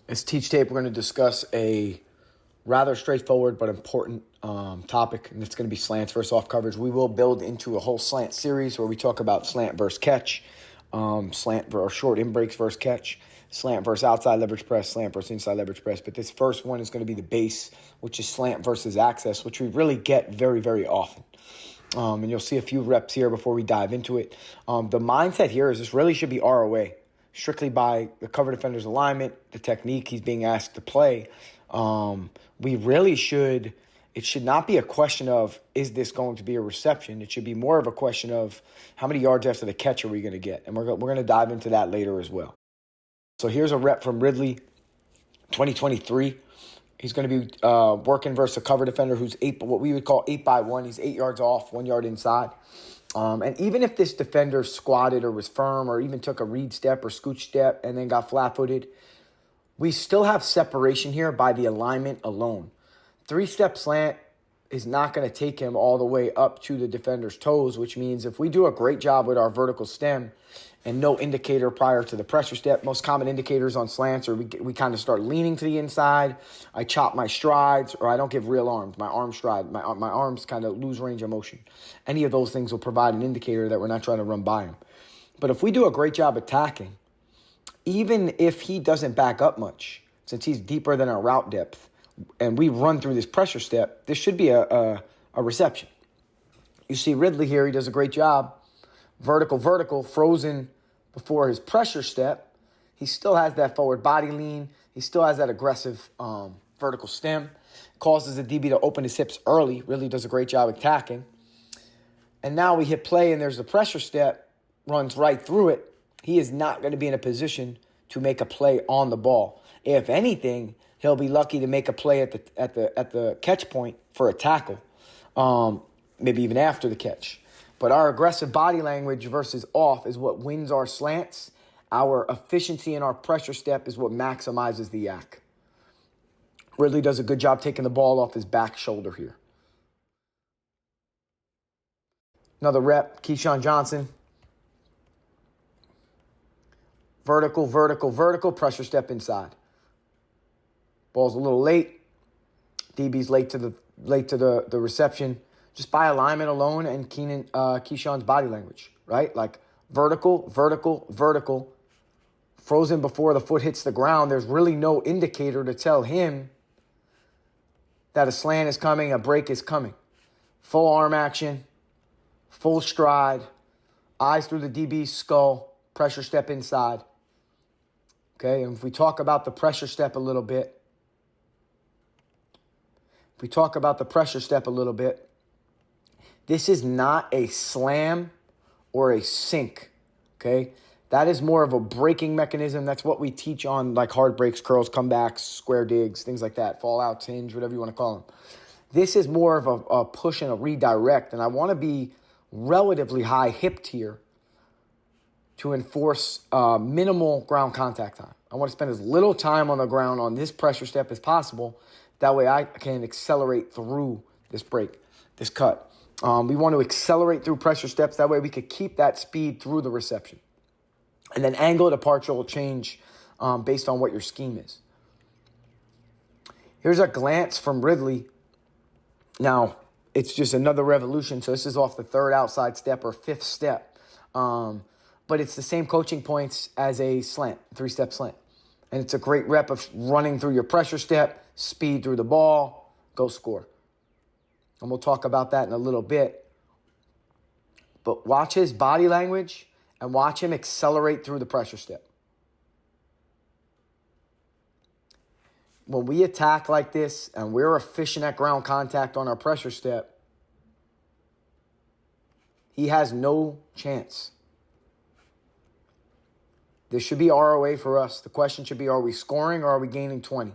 As Teach Tape, we're going to discuss a rather straightforward but important topic, and it's going to be slants versus off coverage. We will build into a whole slant series where we talk about slant versus catch, slant or short in breaks versus catch, slant versus outside leverage press, slant versus inside leverage press. But this first one is going to be the base, which is slant versus access, which we really get very, very often. And you'll see a few reps here before we dive into it. The mindset here is this really should be ROA. Strictly by the cover defender's alignment, the technique he's being asked to play. We really should, it should not be a question of, is this going to be a reception? It should be more of a question of how many yards after the catch are we going to get? And we're going to dive into that later as well. So here's a rep from Ridley, 2023. He's going to be working versus a cover defender who's what we would call 8x1. He's 8 yards off, 1 yard inside. And even if this defender squatted or was firm or even took a read step or scooch step and then got flat-footed, we still have separation here by the alignment alone. 3-step slant is not going to take him all the way up to the defender's toes, which means if we do a great job with our vertical stem and no indicator prior to the pressure step, most common indicators on slants are we kind of start leaning to the inside, I chop my strides, or I don't give real arms, my arm stride, my arms kind of lose range of motion. Any of those things will provide an indicator that we're not trying to run by him. But if we do a great job attacking, even if he doesn't back up much, since he's deeper than our route depth, and we run through this pressure step, this should be a reception. You see Ridley here, he does a great job. Vertical, frozen before his pressure step. He still has that forward body lean. He still has that aggressive vertical stem. Causes the DB to open his hips early. Really does a great job attacking. And now we hit play and there's the pressure step. Runs right through it. He is not going to be in a position to make a play on the ball. If anything, he'll be lucky to make a play at the catch point for a tackle. Maybe even after the catch. But our aggressive body language versus off is what wins our slants. Our efficiency in our pressure step is what maximizes the yak. Ridley does a good job taking the ball off his back shoulder here. Another rep, Keyshawn Johnson. Vertical, pressure step inside. Ball's a little late. DB's late to the reception. Just by alignment alone and Keyshawn's body language, right? Like vertical, frozen before the foot hits the ground. There's really no indicator to tell him that a slant is coming, a break is coming. Full arm action, full stride, eyes through the DB's skull, pressure step inside. Okay, and if we talk about the pressure step a little bit, this is not a slam or a sink, okay? That is more of a braking mechanism. That's what we teach on like hard breaks, curls, comebacks, square digs, things like that, fallouts, hinge, whatever you want to call them. This is more of a push and a redirect, and I want to be relatively high-hipped here to enforce minimal ground contact time. I want to spend as little time on the ground on this pressure step as possible. That way I can accelerate through this break, this cut. We want to accelerate through pressure steps. That way we could keep that speed through the reception. And then angle of departure will change based on what your scheme is. Here's a glance from Ridley. Now, it's just another revolution. So this is off the third outside step or fifth step. But it's the same coaching points as a slant, 3-step slant. And it's a great rep of running through your pressure step, speed through the ball, go score. And we'll talk about that in a little bit. But watch his body language and watch him accelerate through the pressure step. When we attack like this and we're efficient at ground contact on our pressure step, he has no chance. This should be ROA for us. The question should be, are we scoring or are we gaining 20?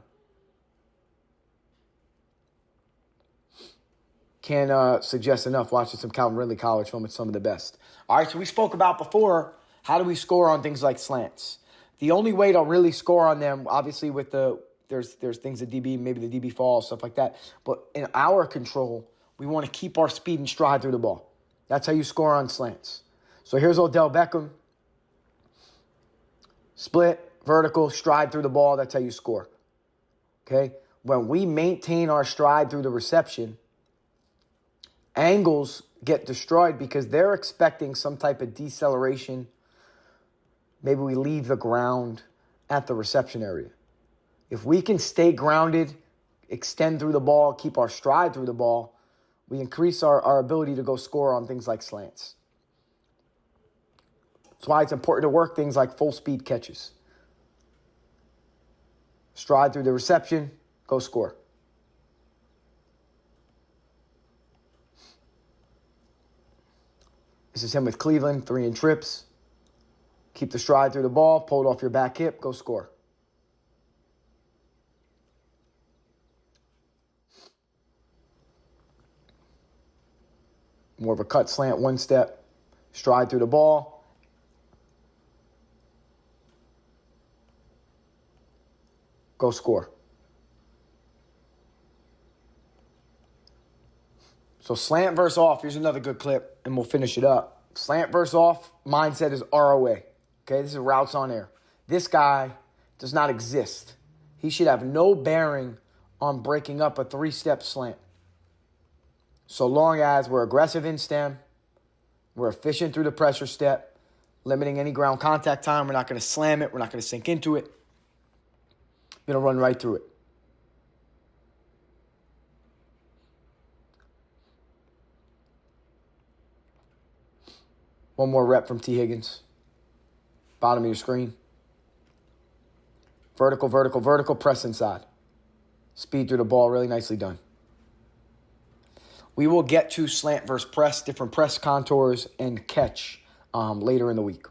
Can't suggest enough watching some Calvin Ridley college film. It's some of the best. All right, so we spoke about before, how do we score on things like slants? The only way to really score on them, obviously with there's things that DB, maybe the DB falls, stuff like that. But in our control, we want to keep our speed and stride through the ball. That's how you score on slants. So here's Odell Beckham. Split, vertical, stride through the ball. That's how you score. Okay? When we maintain our stride through the reception, angles get destroyed because they're expecting some type of deceleration. Maybe we leave the ground at the reception area. If we can stay grounded, extend through the ball, keep our stride through the ball, we increase our ability to go score on things like slants. That's why it's important to work things like full speed catches. Stride through the reception, go score. This is him with Cleveland, 3 in trips. Keep the stride through the ball, pull it off your back hip, go score. More of a cut slant, 1 step. Stride through the ball. Go score. So slant versus off, here's another good clip, and we'll finish it up. Slant versus off, mindset is ROA. Okay, this is routes on air. This guy does not exist. He should have no bearing on breaking up a 3-step slant. So long as we're aggressive in stem, we're efficient through the pressure step, limiting any ground contact time. We're not going to slam it. We're not going to sink into it. We're going to run right through it. One more rep from T. Higgins. Bottom of your screen. Vertical, vertical, vertical, press inside. Speed through the ball, really nicely done. We will get to slant versus press, different press contours, and catch later in the week.